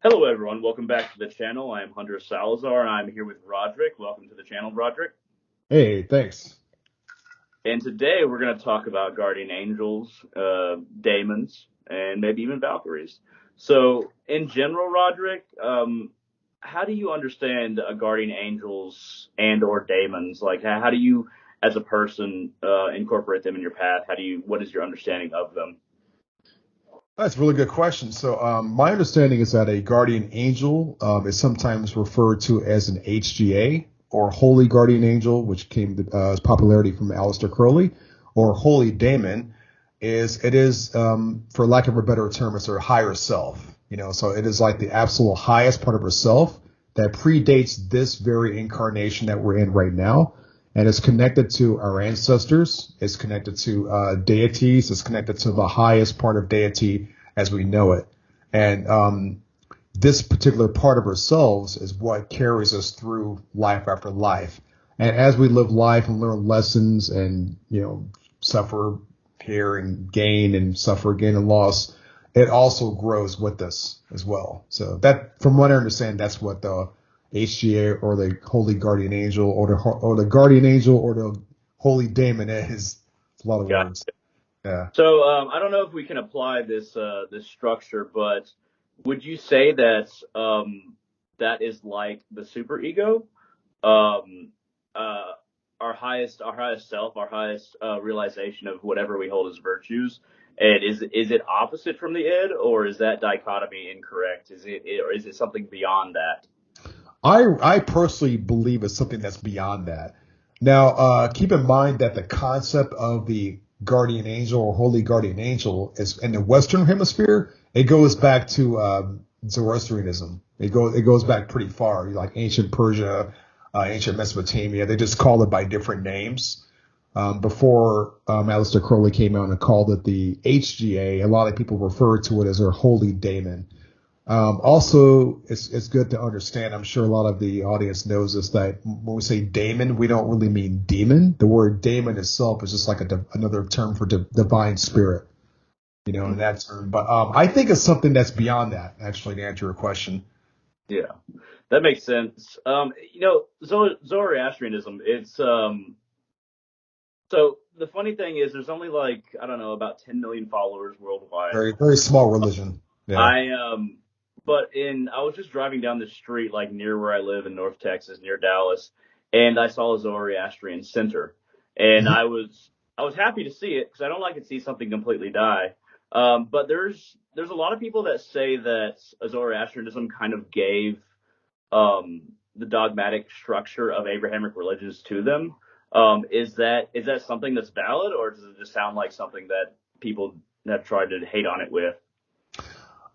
Hello, everyone. Welcome back to the channel. I am Hunter Salazar, and I'm here with Rodrick. Welcome to the channel, Rodrick. Hey, thanks. And today we're going to talk about guardian angels, daemons, and maybe even Valkyries. So, in general, Rodrick, how do you understand guardian angels and/or daemons? Like, how do you, as a person, incorporate them in your path? What is your understanding of them? That's a really good question. My understanding is that a guardian angel is sometimes referred to as an HGA or holy guardian angel, which came to as popularity from Aleister Crowley, or holy daemon. For lack of a better term, it's her higher self. So it is like the absolute highest part of herself that predates this very incarnation that we're in right now. And it's connected to our ancestors. It's connected to deities. It's connected to the highest part of deity as we know it. And this particular part of ourselves is what carries us through life after life. And as we live life and learn lessons and, suffer here and gain and suffer again and loss, it also grows with us as well. So that, from what I understand, that's what the HGA or the Holy Guardian Angel or the Guardian Angel or the Holy Daemon is. A lot of Got words. Yeah. So I don't know if we can apply this structure, but would you say that that is like the superego, um, uh, our highest self, our highest realization of whatever we hold as virtues? And is it opposite from the id, or is that dichotomy incorrect? Or is it something beyond that? I personally believe it's something that's beyond that. Now, keep in mind that the concept of the guardian angel or holy guardian angel is in the Western Hemisphere. It goes back to Zoroastrianism. It goes back pretty far, like ancient Persia, ancient Mesopotamia. They just call it by different names. Before Aleister Crowley came out and called it the HGA, a lot of people refer to it as their holy daemon. Also, it's good to understand. I'm sure a lot of the audience knows this that when we say daemon, we don't really mean demon. The word daemon itself is just like another term for divine spirit, in that term. But I think it's something that's beyond that. Actually, to answer your question. Yeah, that makes sense. Zoroastrianism. So the funny thing is, there's only like I don't know about 10 million followers worldwide. Very very small religion. Yeah. I but I was just driving down the street like near where I live in North Texas, near Dallas, and I saw a Zoroastrian center, and Mhm. I was happy to see it because I don't like to see something completely die. But there's a lot of people that say that Zoroastrianism kind of gave the dogmatic structure of Abrahamic religions to them. Is that something that's valid, or does it just sound like something that people have tried to hate on it with?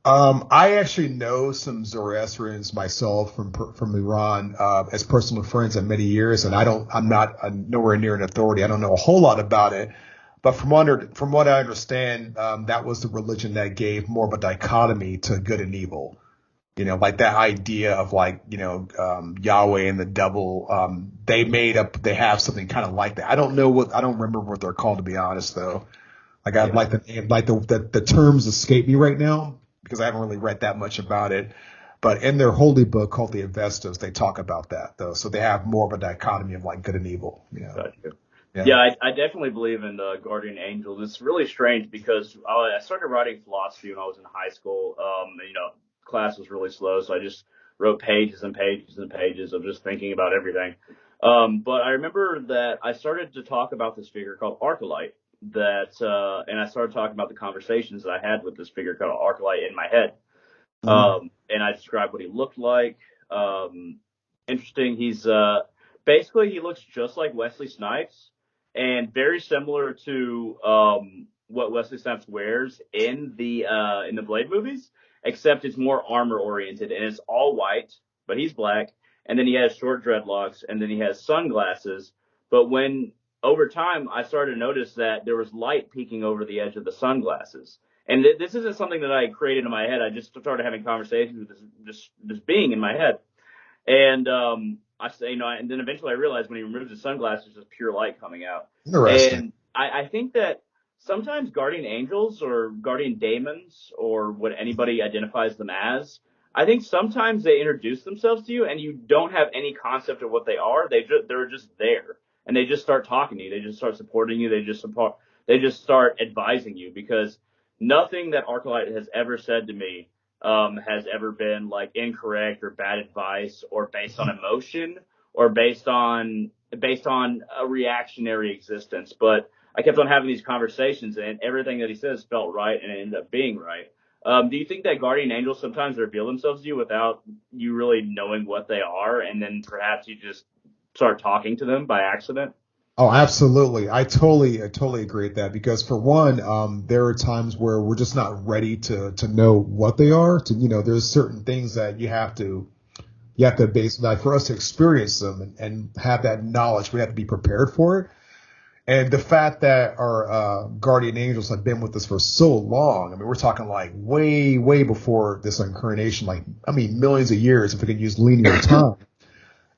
I actually know some Zoroastrians myself from Iran as personal friends of many years, and I'm nowhere near an authority. I don't know a whole lot about it, but from what I understand, that was the religion that gave more of a dichotomy to good and evil. Like that idea of like Yahweh and the devil. They have something kind of like that. I don't remember what they're called, to be honest, though. Like I'd Yeah. like the name, like the terms escape me right now because I haven't really read that much about it. But in their holy book called the Avestas, they talk about that though. So they have more of a dichotomy of like good and evil. Gotcha. Yeah, Yeah. I definitely believe in guardian angels. It's really strange because I started writing philosophy when I was in high school. Class was really slow, so I just wrote pages and pages and pages of just thinking about everything. But I remember that I started to talk about this figure called Archilite. And I started talking about the conversations that I had with this figure called Archilite in my head. Mhm. And I described what he looked like. Um, Interesting. Basically he looks just like Wesley Snipes and very similar to what Wesley Snipes wears in the Blade movies, except it's more armor oriented and it's all white, but he's black. And then he has short dreadlocks, and then he has sunglasses. But when over time I started to notice that there was light peeking over the edge of the sunglasses. And this isn't something that I created in my head. I just started having conversations with this being in my head. And I say, and then eventually I realized when he removes his sunglasses, there's just pure light coming out. Interesting. And I think that sometimes guardian angels or guardian daemons or what anybody identifies them as, I think sometimes they introduce themselves to you and you don't have any concept of what they are. They're just there and they just start talking to you. They just start supporting you. They just start advising you because nothing that Arclight has ever said to me has ever been like incorrect or bad advice or based on emotion or based on a reactionary existence. But I kept on having these conversations and everything that he says felt right and it ended up being right. Do you think that guardian angels sometimes reveal themselves to you without you really knowing what they are, and then perhaps you just start talking to them by accident? Oh, absolutely. I totally agree with that because for one, there are times where we're just not ready to know what they are. There's certain things that you have to base, like for us to experience them and have that knowledge, we have to be prepared for it. And the fact that our guardian angels have been with us for so long, I mean, we're talking like way, way before this incarnation, like, I mean, millions of years if we can use linear time.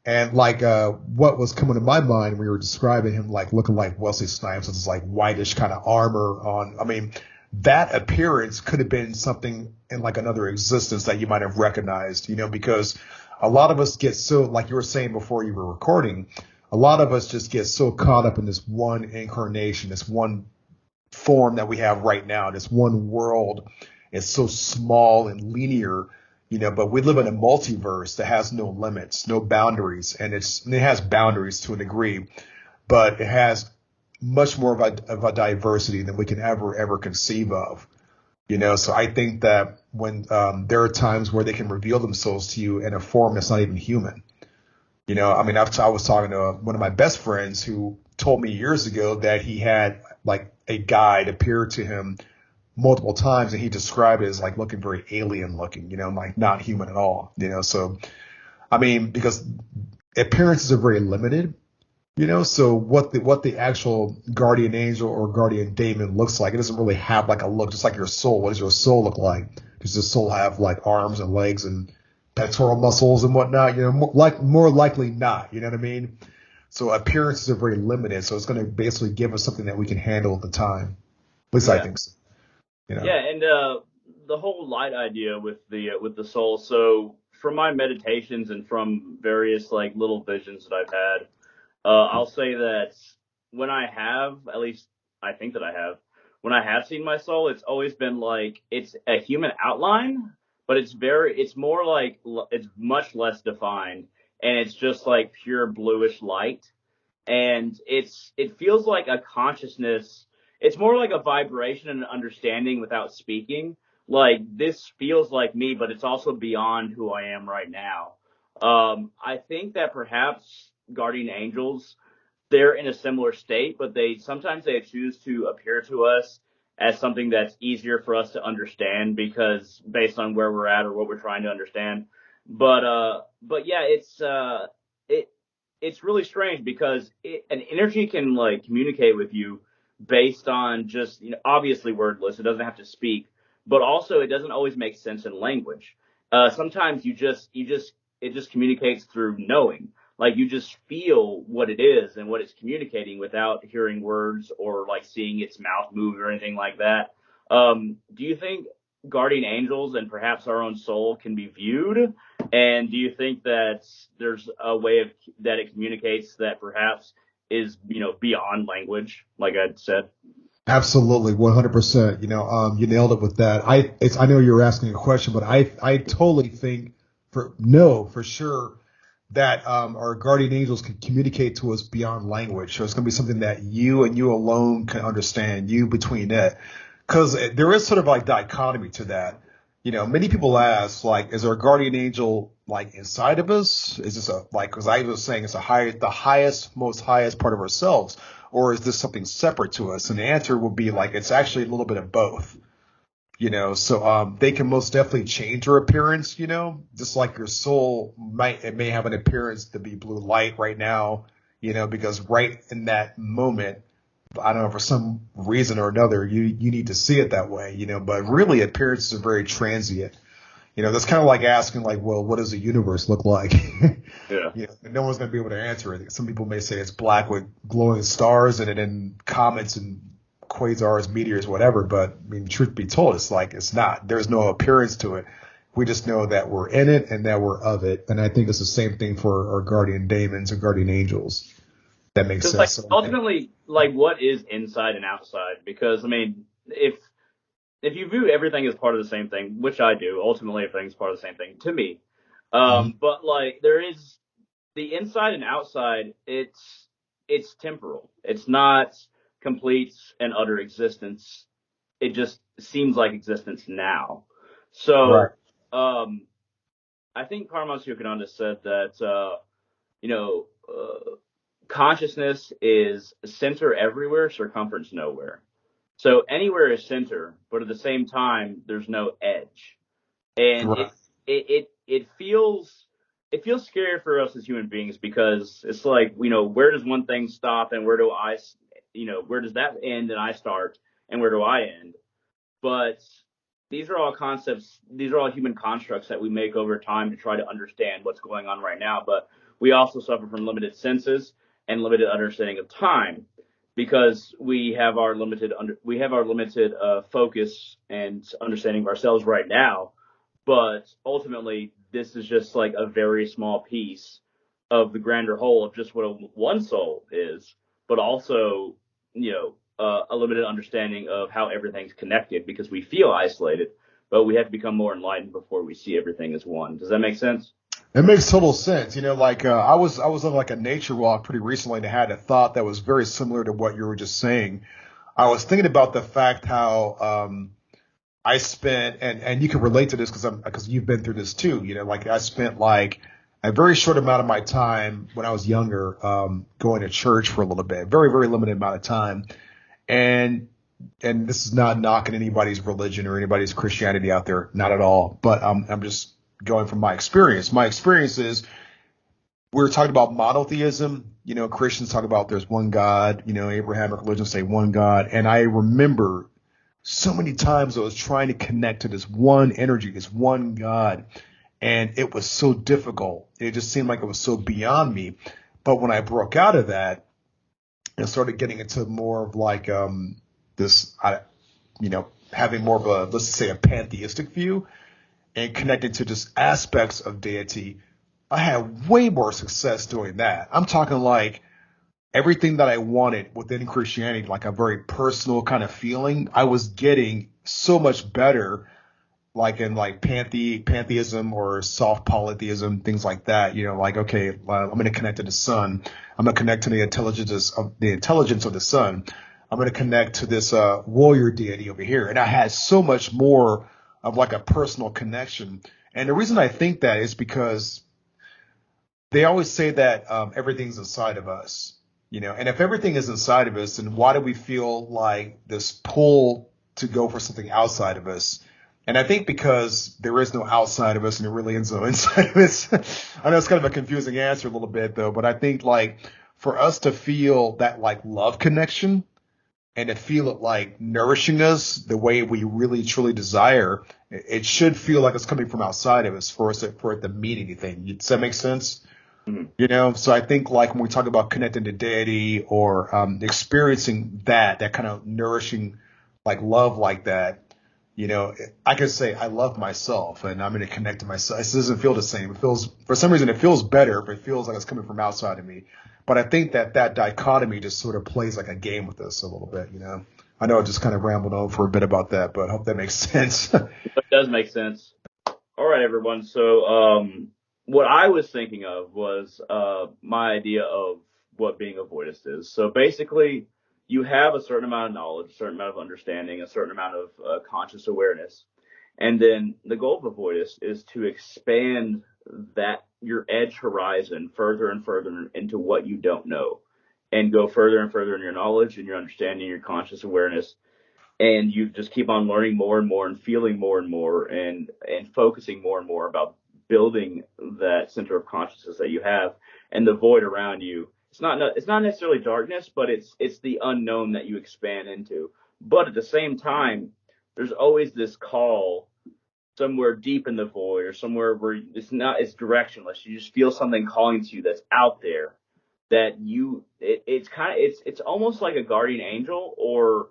And like what was coming to my mind when we were describing him like looking like Wesley Snipes with his like whitish kind of armor on. I mean, that appearance could have been something in like another existence that you might have recognized, because a lot of us get so, like you were saying before you were recording, a lot of us just get so caught up in this one incarnation, this one form that we have right now, this one world. It's so small and linear, but we live in a multiverse that has no limits, no boundaries, and it has boundaries to a degree, but it has much more of a diversity than we can ever conceive of. So I think that when there are times where they can reveal themselves to you in a form that's not even human. I mean, I was talking to one of my best friends who told me years ago that he had like a guide appear to him multiple times and he described it as like looking very alien looking, like not human at all, so I mean, because appearances are very limited, so what the actual guardian angel or guardian daemon looks like, it doesn't really have like a look, just like your soul. What does your soul look like? Does the soul have like arms and legs and pectoral muscles and whatnot? More likely not, you know what I mean? So appearances are very limited, so it's going to basically give us something that we can handle at the time. At least I think so. Yeah, and the whole light idea with the soul. So from my meditations and from various like little visions that I've had, I'll say that when I have, at least I think that I have, when I have seen my soul, it's always been like it's a human outline, but it's more like it's much less defined, and it's just like pure bluish light, and it feels like a consciousness. It's more like a vibration and an understanding without speaking. Like this feels like me, but it's also beyond who I am right now. I think that perhaps guardian angels, they're in a similar state, but they choose to appear to us as something that's easier for us to understand because based on where we're at or what we're trying to understand. But yeah, it it's really strange because an energy can like communicate with you based on just obviously wordless. It doesn't have to speak, but also it doesn't always make sense in language. Sometimes it just communicates through knowing. Like you just feel what it is and what it's communicating without hearing words or like seeing its mouth move or anything like that. Do you think guardian angels and perhaps our own soul can be viewed? And do you think that there's a way of that it communicates that perhaps is beyond language, like I said? Absolutely, 100%. You nailed it with that. I know you were asking a question, but I totally think for sure that our guardian angels can communicate to us beyond language. So it's going to be something that you and you alone can understand, you between it. Because there is sort of like dichotomy to that. Many people ask, like, is our guardian angel like inside of us? Is this because I was saying it's the most highest part of ourselves, or is this something separate to us? And the answer would be like it's actually a little bit of both. So they can most definitely change your appearance, just like your soul may have an appearance to be blue light right now, because right in that moment, I don't know, for some reason or another, you need to see it that way, but really appearances are very transient. That's kind of like asking like, well, what does the universe look like? Yeah. No one's going to be able to answer it. Some people may say it's black with glowing stars in it and comets and quasars, meteors, whatever. But I mean, truth be told, it's like it's not. There's no appearance to it. We just know that we're in it and that we're of it. And I think it's the same thing for our guardian daemons or guardian angels. That makes Because like sense. So, ultimately, like what is inside and outside? Because I mean, if you view everything as part of the same thing, which I do, ultimately everything's part of the same thing to me. mhm. But like there is the inside and outside. It's temporal. It's not complete and utter existence. It just seems like existence now. Right. So I think Paramahansa Yogananda said that you know. Consciousness is center everywhere, circumference nowhere. So anywhere is center, but at the same time, there's no edge, and Right. it feels scary for us as human beings because it's like where does one thing stop and where do I where does that end and I start and where do I end? But these are all concepts, these are all human constructs that we make over time to try to understand what's going on right now. But we also suffer from limited senses and limited understanding of time because we have our limited focus and understanding of ourselves right now. But ultimately, this is just like a very small piece of the grander whole of just what one soul is, but also, a limited understanding of how everything's connected because we feel isolated, but we have to become more enlightened before we see everything as one. Does that make sense? It makes total sense. Like I was on like a nature walk pretty recently and I had a thought that was very similar to what you were just saying. I was thinking about the fact how I spent, and you can relate to this because you've been through this too. Like I spent like a very short amount of my time when I was younger, going to church for a little bit, very, very limited amount of time. And, and this is not knocking anybody's religion or anybody's Christianity out there, not at all. But I'm just going from my experience. My experience is we were talking about monotheism. Christians talk about there's one God. Abrahamic religions say one God. And I remember so many times I was trying to connect to this one energy, this one God, and it was so difficult. It just seemed like it was so beyond me. But when I broke out of that and started getting into more of like this, having more of a, let's say, a pantheistic view and connecting to just aspects of deity, I had way more success doing that. I'm talking like everything that I wanted within Christianity, like a very personal kind of feeling, I was getting so much better, like in like pantheism or soft polytheism, things like that. Like, okay, I'm going to connect to the sun. I'm going to connect to the intelligence of the sun. I'm going to connect to this warrior deity over here. And I had so much more of like a personal connection. And the reason I think that is because they always say that everything's inside of us. And if everything is inside of us, then why do we feel like this pull to go for something outside of us? And I think because there is no outside of us and there really is no inside of us. I know it's kind of a confusing answer a little bit though, but I think like for us to feel that like love connection and to feel it like nourishing us the way we really truly desire, it should feel like it's coming from outside of us for it to mean anything. Does that make sense? Mm-hmm. So I think like when we talk about connecting to deity or experiencing that kind of nourishing like love like that, I could say I love myself and I'm going to connect to myself. It doesn't feel the same. It feels, for some reason, it feels better if it feels like it's coming from outside of me. But I think that dichotomy just sort of plays like a game with us a little bit. I know I just kind of rambled on for a bit about that, but I hope that makes sense. It does make sense. All right, everyone. So, what I was thinking of was my idea of what being a voidist is. So basically, you have a certain amount of knowledge, a certain amount of understanding, a certain amount of conscious awareness, and then the goal of a voidist is to expand that your edge horizon further and further into what you don't know, and go further and further in your knowledge and your understanding, your conscious awareness, and you just keep on learning more and more and feeling more and more and focusing more and more about building that center of consciousness that you have and the void around you. It's not necessarily darkness, but it's the unknown that you expand into. But at the same time, there's always this call somewhere deep in the void or somewhere where it's directionless. You just feel something calling to you that's out there that it's almost like a guardian angel or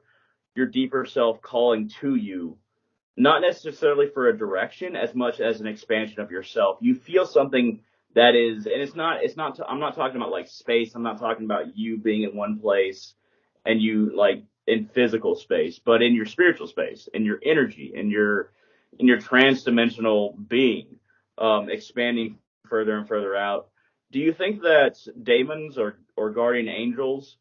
your deeper self calling to you not necessarily for a direction as much as an expansion of yourself. You feel something that is, and it's not, I'm not talking about like space. I'm not talking about you being in one place and you like in physical space, but in your spiritual space, in your energy, in your trans-dimensional being, expanding further and further out. Do you think that daemons or guardian angels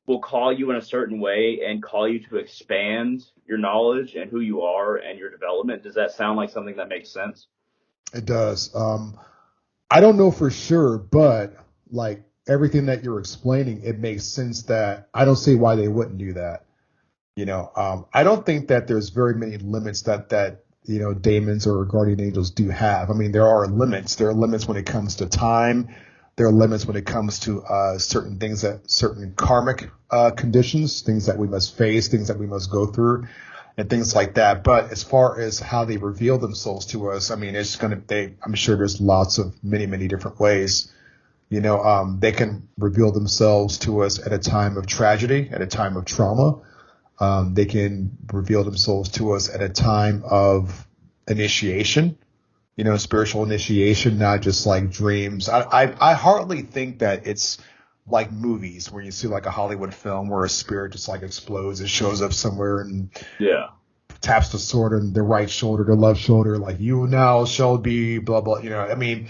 will call you in a certain way and call you to expand your knowledge and who you are and your development? Does that sound like something that makes sense? It does. I don't know for sure, but like everything that you're explaining, it makes sense that I don't see why they wouldn't do that. I don't think that there's very many limits that daemons or guardian angels do have. I mean, there are limits. There are limits when it comes to time. There are limits when it comes to certain things, that certain karmic conditions, things that we must face, things that we must go through, and things like that. But as far as how they reveal themselves to us, I mean, I'm sure there's lots of many different ways. They can reveal themselves to us at a time of tragedy, at a time of trauma. They can reveal themselves to us at a time of initiation, spiritual initiation, not just like dreams. I hardly think that it's like movies where you see like a Hollywood film where a spirit just like explodes and shows up somewhere and Yeah. taps the sword on the right shoulder, the left shoulder, like you now shall be blah, blah. I mean,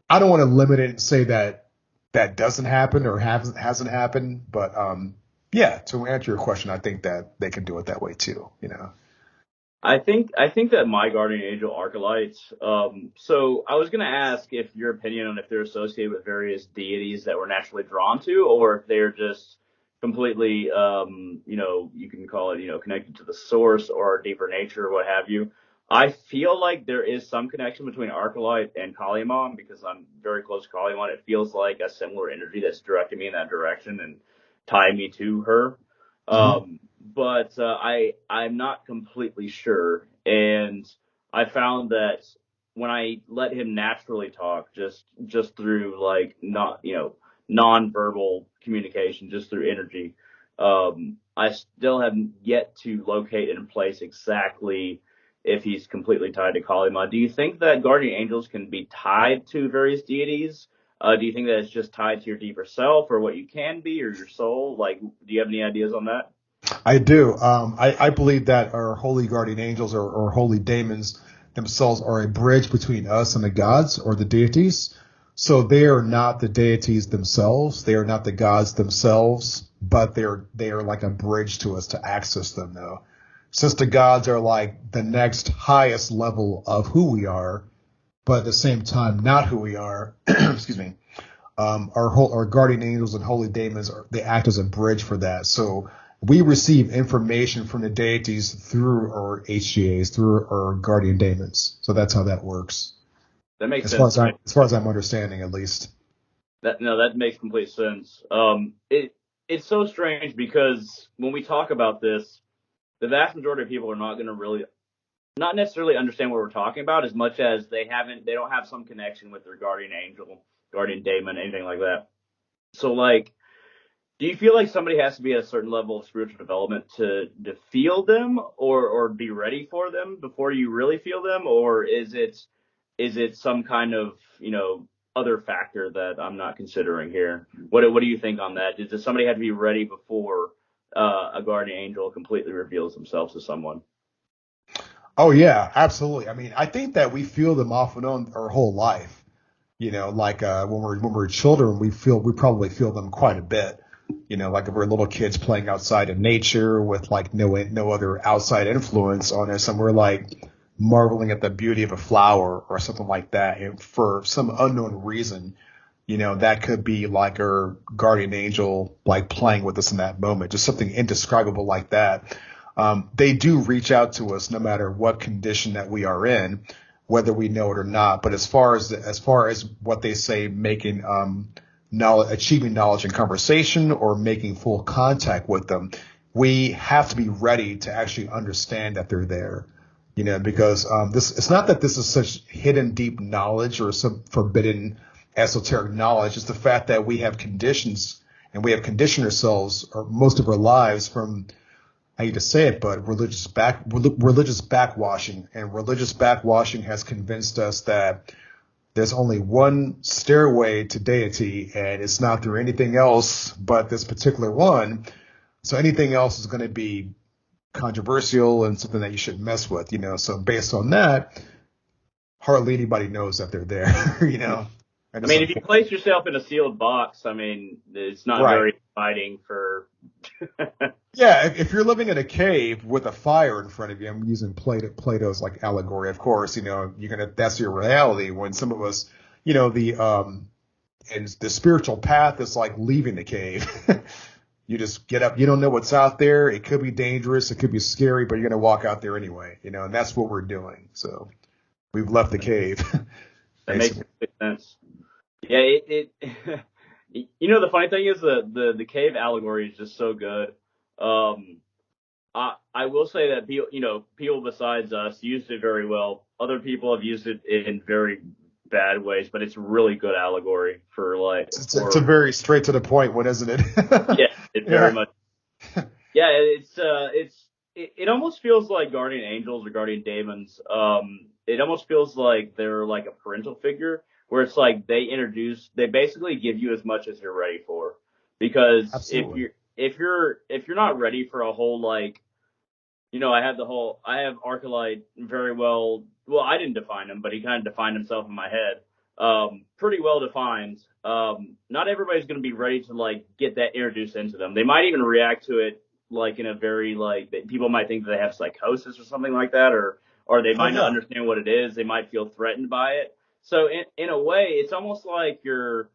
I don't want to limit it and say that that doesn't happen or hasn't happened, but, yeah, to answer your question, I think that they can do it that way too. I think that my guardian angel Archelites. So I was gonna ask if your opinion on if they're associated with various deities that we're naturally drawn to, or if they're just completely, you can call it, connected to the source or deeper nature or what have you. I feel like there is some connection between Archelite and Kaliamon because I'm very close to Kaliamon. It feels like a similar energy that's directing me in that direction and tying me to her. Hmm. But I'm not completely sure, and I found that when I let him naturally talk, just through like not non-verbal communication, just through energy, I still have yet to locate and place exactly if he's completely tied to Kalima. Do you think that guardian angels can be tied to various deities? Do you think that it's just tied to your deeper self or what you can be or your soul? Like, do you have any ideas on that? I do. I believe that our holy guardian angels or holy daemons themselves are a bridge between us and the gods or the deities. So they are not the deities themselves. They are not the gods themselves, but they are like a bridge to us to access them though. Since the gods are like the next highest level of who we are, but at the same time not who we are, excuse me, our guardian angels and holy daemons they act as a bridge for that. So we receive information from the deities through our HGAs, through our guardian daemons. So that's how that works. That makes sense to me. As far as I'm understanding, at least. That makes complete sense. It's so strange because when we talk about this, the vast majority of people are not going to really, not necessarily understand what we're talking about as much as they don't have some connection with their guardian angel, guardian daemon, anything like that. So like, do you feel like somebody has to be at a certain level of spiritual development to feel them or be ready for them before you really feel them, or is it some kind of other factor that I'm not considering here? What do you think on that? Does somebody have to be ready before a guardian angel completely reveals themselves to someone? Oh yeah, absolutely. I mean, I think that we feel them off and on our whole life. Like when we're children, we probably feel them quite a bit. Like if we're little kids playing outside in nature with like no other outside influence on us, and we're like marveling at the beauty of a flower or something like that, and for some unknown reason, that could be like our guardian angel like playing with us in that moment, just something indescribable like that. They do reach out to us no matter what condition that we are in, whether we know it or not. But as far as what they say, making knowledge, achieving knowledge in conversation or making full contact with them, we have to be ready to actually understand that they're there. Because this it's not that this is such hidden deep knowledge or some forbidden esoteric knowledge. It's the fact that we have conditions and we have conditioned ourselves or most of our lives from I hate to say it, but religious backwashing, and religious backwashing has convinced us that there's only one stairway to deity, and it's not through anything else but this particular one. So anything else is going to be controversial and something that you shouldn't mess with, So based on that, hardly anybody knows that they're there, I mean, if you place yourself in a sealed box, I mean, it's not Right. very exciting for. Yeah, if you're living in a cave with a fire in front of you, I'm using Plato's like allegory, of course, that's your reality. When some of us, and the spiritual path is like leaving the cave. You just get up, you don't know what's out there. It could be dangerous, it could be scary, but you're going to walk out there anyway, and that's what we're doing. So we've left the cave. That makes sense. Yeah, the funny thing is the cave allegory is just so good. I will say that people besides us used it very well. Other people have used it in very bad ways, but it's really good allegory for like. It's a very straight to the point one, isn't it? Yeah, it very much. Yeah, it almost feels like guardian angels or guardian daemons. It almost feels like they're like a parental figure, where it's like they basically give you as much as you're ready for. Because Absolutely. if you're not ready for a whole like, I have Archilite very well. Well, I didn't define him, but he kind of defined himself in my head. Pretty well defined. Not everybody's going to be ready to like get that introduced into them. They might even react to it like in a very like people might think that they have psychosis or something like that, or they might not understand what it is. They might feel threatened by it. So in a way, it's almost like you're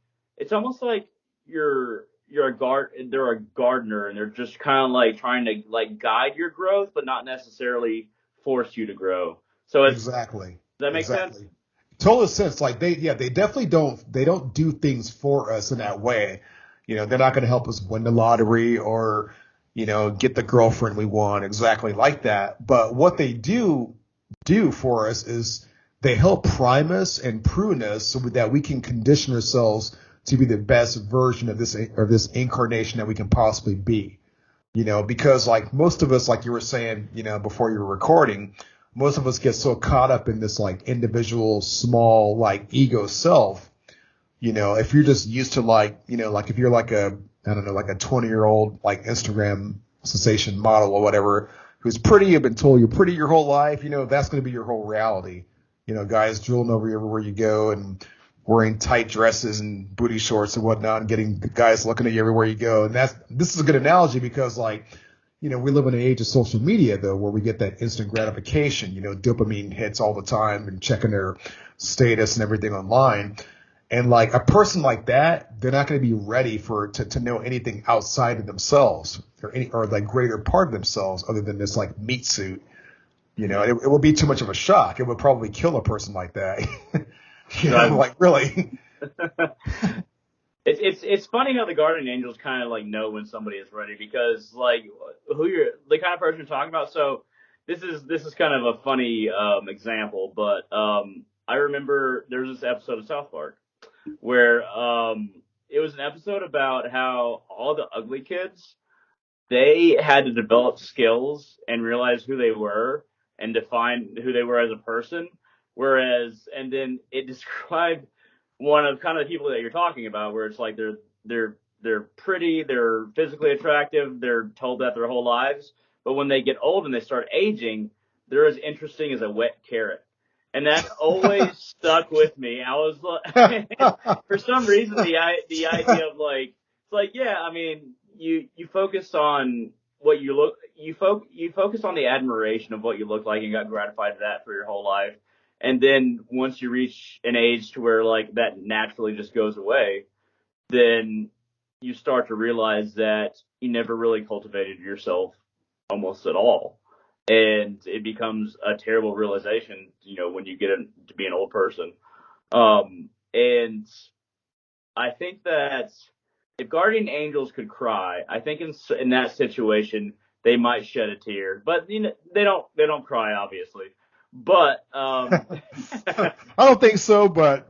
they're a gardener, and they're just kind of like trying to like guide your growth, but not necessarily force you to grow. So Exactly. Does that make sense? Total sense. Like they definitely don't do things for us in that way. They're not going to help us win the lottery or, get the girlfriend we want exactly like that. But what they do for us is they help prime us and prune us so that we can condition ourselves to be the best version of this incarnation that we can possibly be. Because like most of us, like you were saying, before you were recording, most of us get so caught up in this like individual small like ego self. If you're just used to like if you're like a 20-year-old like Instagram sensation model or whatever who's pretty, you've been told you're pretty your whole life, that's going to be your whole reality. Guys drooling over you everywhere you go and wearing tight dresses and booty shorts and whatnot and getting guys looking at you everywhere you go. And this is a good analogy because like, we live in an age of social media though, where we get that instant gratification, dopamine hits all the time and checking their status and everything online. And like a person like that, they're not going to be ready to know anything outside of themselves or like greater part of themselves other than this like meat suit. It would be too much of a shock. It would probably kill a person like that. Like really. It's funny how the guardian angels kind of like know when somebody is ready because like the kind of person you're talking about. So this is kind of a funny example, but I remember there was this episode of South Park where it was an episode about how all the ugly kids, they had to develop skills and realize who they were and define who they were as a person. And then it described one of kind of the people that you're talking about, where it's like they're pretty, they're physically attractive, they're told that their whole lives, but when they get old and they start aging, they're as interesting as a wet carrot. And that always stuck with me. I was like, for some reason, the idea of like, it's like, yeah, I mean, you focus on what you look, you focus on the admiration of what you look like and got gratified to that for your whole life. And then once you reach an age to where like that naturally just goes away, then you start to realize that you never really cultivated yourself almost at all. And it becomes a terrible realization, when you get to be an old person. And I think that if guardian angels could cry, I think in that situation they might shed a tear, but they don't cry, obviously. But I don't think so, but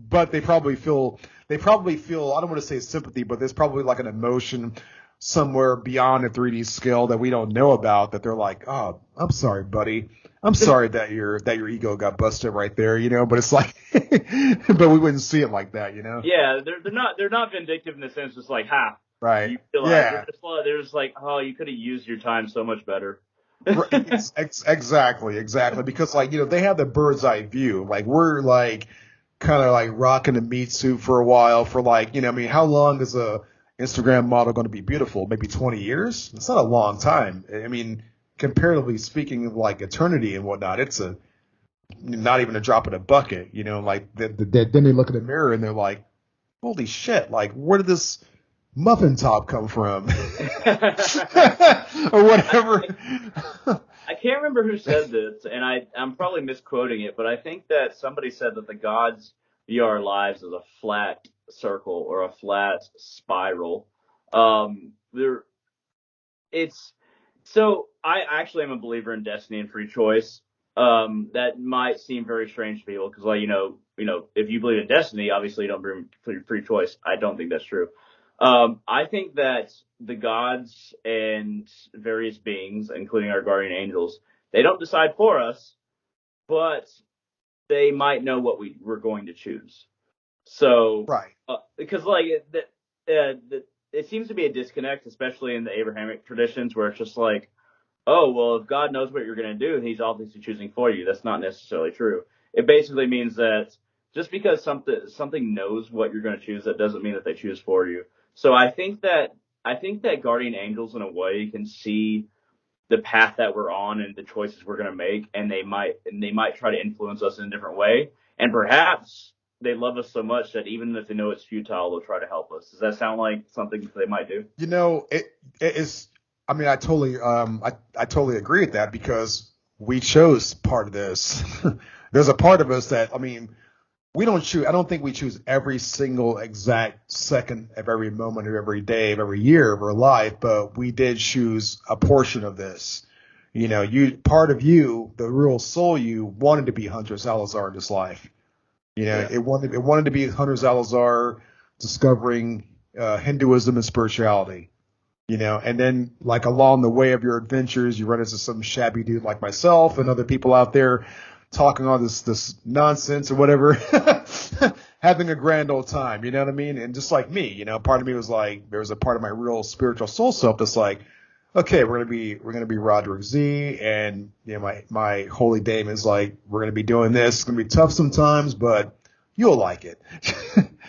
but they probably feel I don't want to say sympathy, but there's probably like an emotion somewhere beyond the 3D scale that we don't know about, that they're like, oh, I'm sorry, buddy. I'm sorry that your ego got busted right there, but it's like, but we wouldn't see it like that, Yeah, they're not vindictive in the sense just like, ha, Right. you realize Yeah. they're just like, oh, you could have used your time so much better. Exactly. Because they have the bird's eye view. Like we're like kind of like rocking the meat suit for a while for how long is a Instagram model going to be beautiful? Maybe 20 years? It's not a long time. I mean, comparatively speaking of like eternity and whatnot, it's not even a drop in a bucket, like then they look in the mirror and they're like, holy shit, like where did this muffin top come from? Or whatever. I can't remember who said this, and I'm probably misquoting it, but I think that somebody said that the gods view our lives as a flat circle or a flat spiral. So I actually am a believer in destiny and free choice. That might seem very strange to people because, if you believe in destiny, obviously you don't believe in free choice. I don't think that's true. I think that the gods and various beings, including our guardian angels, they don't decide for us, but they might know what we're going to choose. So, right. Because it seems to be a disconnect, especially in the Abrahamic traditions, where it's just like, oh, well, if God knows what you're going to do, he's obviously choosing for you. That's not necessarily true. It basically means that just because something knows what you're going to choose, that doesn't mean that they choose for you. So I think that guardian angels in a way can see the path that we're on and the choices we're going to make, and they might try to influence us in a different way. And perhaps they love us so much that even if they know it's futile, they'll try to help us. Does that sound like something they might do? It is. I mean, I totally agree with that because we chose part of this. There's a part of us that, we don't choose. I don't think we choose every single exact second of every moment of every day of every year of our life, but we did choose a portion of this. Part of you, the real soul you, wanted to be Hunter Salazar in this life. It wanted to be Hunter Salazar discovering Hinduism and spirituality. And then like along the way of your adventures, you run into some shabby dude like myself and other people out there talking all this nonsense or whatever, having a grand old time, you know what I mean? And just like me, part of me was like, there was a part of my real spiritual soul self that's like, okay, we're gonna be Rodrick Z, and my holy Daemons, like, we're gonna be doing this. It's gonna be tough sometimes, but you'll like it.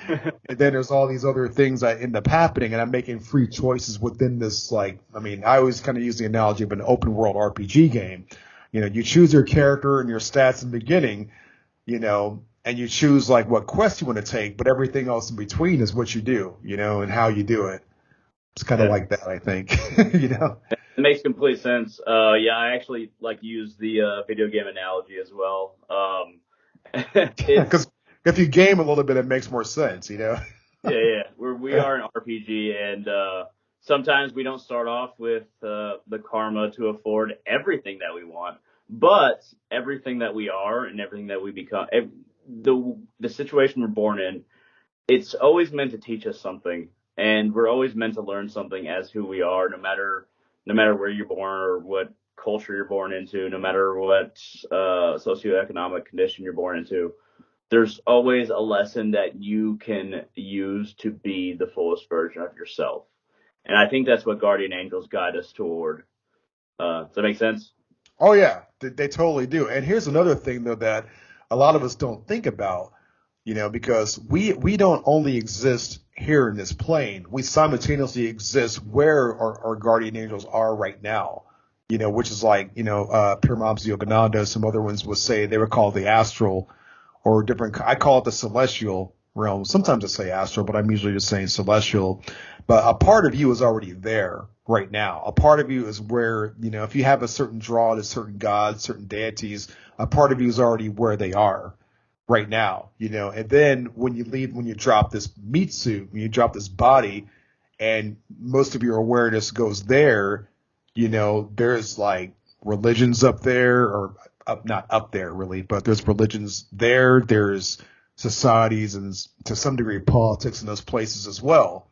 And then there's all these other things that end up happening, and I'm making free choices within this. I always kind of use the analogy of an open world RPG game. You choose your character and your stats in the beginning, and you choose like what quest you want to take, but everything else in between is what you do, and how you do it. It's kind of like that, I think, It makes complete sense. I actually use the video game analogy as well. Because if you game a little bit, it makes more sense, Yeah. We are an RPG, and sometimes we don't start off with the karma to afford everything that we want, but everything that we are and everything that we become, the situation we're born in, it's always meant to teach us something, and we're always meant to learn something as who we are, no matter where you're born or what culture you're born into, no matter what socioeconomic condition you're born into. There's always a lesson that you can use to be the fullest version of yourself. And I think that's what guardian angels guide us toward. Does that make sense? Oh, yeah, they totally do. And here's another thing, though, that a lot of us don't think about, because we don't only exist here in this plane. We simultaneously exist where our guardian angels are right now, which is like, Piramamsa Yogananda, some other ones would say they would call the astral or different. I call it the celestial realm. Sometimes I say astral, but I'm usually just saying celestial. But a part of you is already there right now. A part of you is where, if you have a certain draw to certain gods, certain deities, a part of you is already where they are right now, and then when you drop this meat suit, when you drop this body and most of your awareness goes there, there's like religions up there or not up there really, but there's religions there. There's societies and to some degree politics in those places as well.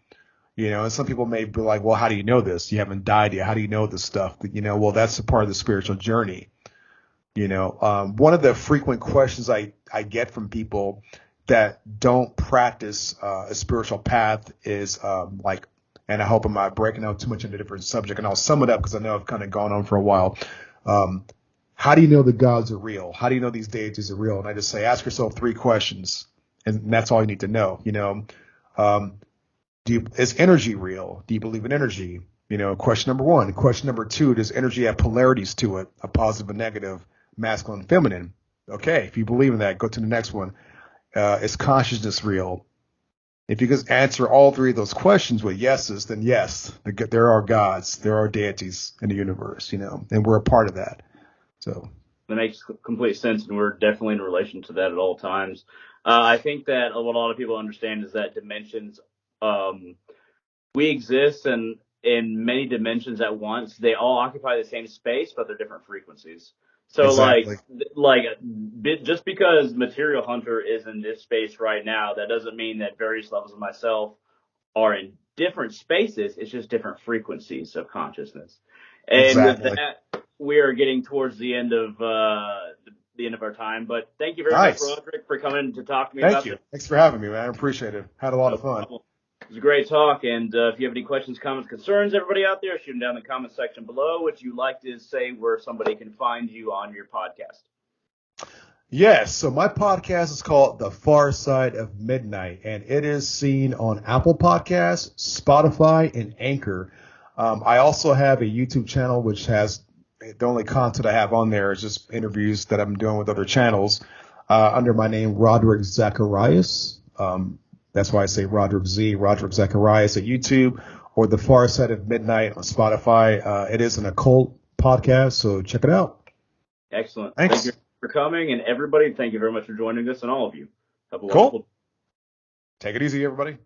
And some people may be like, well, how do you know this? You haven't died yet. How do you know this stuff? Well, that's a part of the spiritual journey. One of the frequent questions I get from people that don't practice a spiritual path is and I hope I'm not breaking out too much into a different subject, and I'll sum it up because I know I've kind of gone on for a while. How do you know the gods are real? How do you know these deities are real? And I just say, ask yourself 3 questions, and that's all you need to know. Is energy real? Do you believe in energy? Question number 1. Question number 2, does energy have polarities to it, a positive and negative, masculine and feminine? Okay, if you believe in that, go to the next one. Is consciousness real? If you just answer all 3 of those questions with yeses, then yes, there are gods, there are deities in the universe, and we're a part of that. So that makes complete sense, and we're definitely in relation to that at all times. I think that what a lot of people understand is that dimensions, we exist in many dimensions at once. They all occupy the same space, but they're different frequencies. So exactly. Just because Material Hunter is in this space right now, that doesn't mean that various levels of myself are in different spaces. It's just different frequencies of consciousness. And exactly. with that, we are getting towards the end of the end of our time. But thank you very much, Rodrick, for coming to talk to me about this. Thanks for having me, man. I appreciate it. Had a lot of fun. Problem. It was a great talk, and if you have any questions, comments, concerns, everybody out there, shoot them down in the comment section below. Would you like to say where somebody can find you on your podcast? Yes, so my podcast is called The Far Side of Midnight, and it is seen on Apple Podcasts, Spotify, and Anchor. I also have a YouTube channel which has the only content I have on there is just interviews that I'm doing with other channels under my name, Rodrick Zacharias. That's why I say Rodrick Zacharias at YouTube, or The Far Side of Midnight on Spotify. It is an occult podcast, so check it out. Excellent. Thanks. Thank you for coming, and everybody, thank you very much for joining us, and all of you. Have a wonderful day. Take it easy, everybody.